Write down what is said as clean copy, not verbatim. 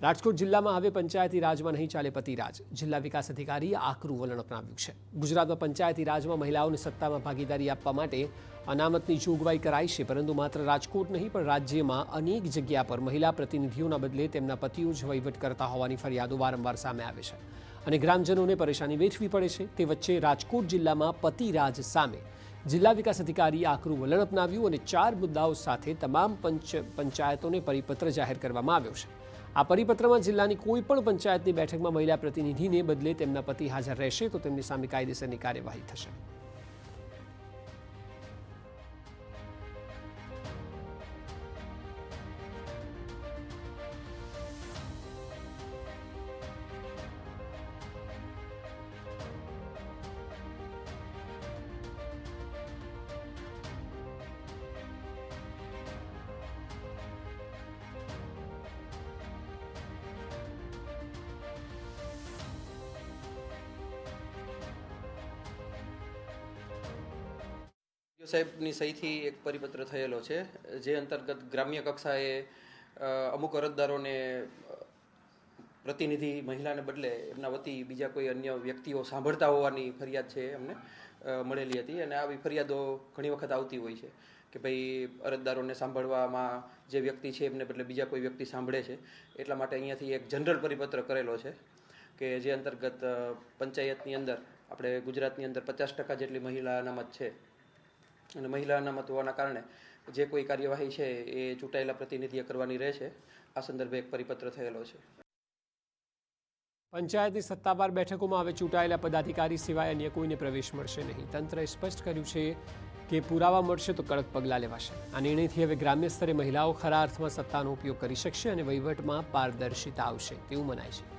રાજકોટ જિલ્લામાં હવે પંચાયતી રાજમાં નહીં ચાલે પતિરાજ। જિલ્લા વિકાસ અધિકારીએ આકરું વલણ અપનાવ્યું છે। ગુજરાતમાં પંચાયતી રાજમાં મહિલાઓને સત્તામાં ભાગીદારી આપવા માટે અનામતની જોગવાઈ કરાઈ છે, પરંતુ માત્ર રાજકોટ નહીં પણ રાજ્યમાં અનેક જગ્યા પર મહિલા પ્રતિનિધિઓના બદલે તેમના પતિઓ જ વહીવટ કરતા હોવાની ફરિયાદો વારંવાર સામે આવે છે અને ગ્રામજનોને પરેશાની વેઠવી પડે છે। તે વચ્ચે રાજકોટ જિલ્લામાં પતિરાજ સામે જિલ્લા વિકાસ અધિકારીએ આકરું વલણ અપનાવ્યું અને 4 મુદ્દાઓ સાથે તમામ પંચાયતોને પરિપત્ર જાહેર કરવામાં આવ્યો છે। આ પરિપત્રમાં જિલ્લાની કોઈપણ પંચાયતની બેઠકમાં મહિલા પ્રતિનિધિને બદલે તેમના પતિ હાજર રહેશે તો તેમની સામે કાયદેસરની કાર્યવાહી થશે। સાહેબની સહીથી એક પરિપત્ર થયેલો છે, જે અંતર્ગત ગ્રામ્ય કક્ષાએ અમુક અરજદારોને પ્રતિનિધિ મહિલાને બદલે એમના વતી બીજા કોઈ અન્ય વ્યક્તિઓ સાંભળતા હોવાની ફરિયાદ છે અમને મળેલી હતી અને આવી ફરિયાદો ઘણી વખત આવતી હોય છે કે ભાઈ અરજદારોને સાંભળવામાં જે વ્યક્તિ છે એમને બદલે બીજા કોઈ વ્યક્તિ સાંભળે છે। એટલા માટે અહીંયાથી એક જનરલ પરિપત્ર કરેલો છે કે જે અંતર્ગત પંચાયતની અંદર આપણે ગુજરાતની અંદર 50% જેટલી મહિલા અનામત છે અને મહિલા અનામત હોવાના કારણે જે કોઈ કાર્યવાહી છે એ ચૂંટાયેલા પ્રતિનિધિએ કરવાની રહેશે। આ સંદર્ભે એક પરિપત્ર થયેલો છે। પંચાયતની સત્તાવાર બેઠકોમાં હવે ચૂંટાયેલા પદાધિકારી સિવાય અન્ય કોઈને પ્રવેશ મળશે નહીં। તંત્રએ સ્પષ્ટ કર્યું છે કે પુરાવા મળશે તો કડક પગલાં લેવાશે। આ નિર્ણયથી હવે ગ્રામ્ય સ્તરે મહિલાઓ ખરા અર્થમાં સત્તાનો ઉપયોગ કરી શકશે અને વહીવટમાં પારદર્શિતા આવશે તેવું મનાય છે।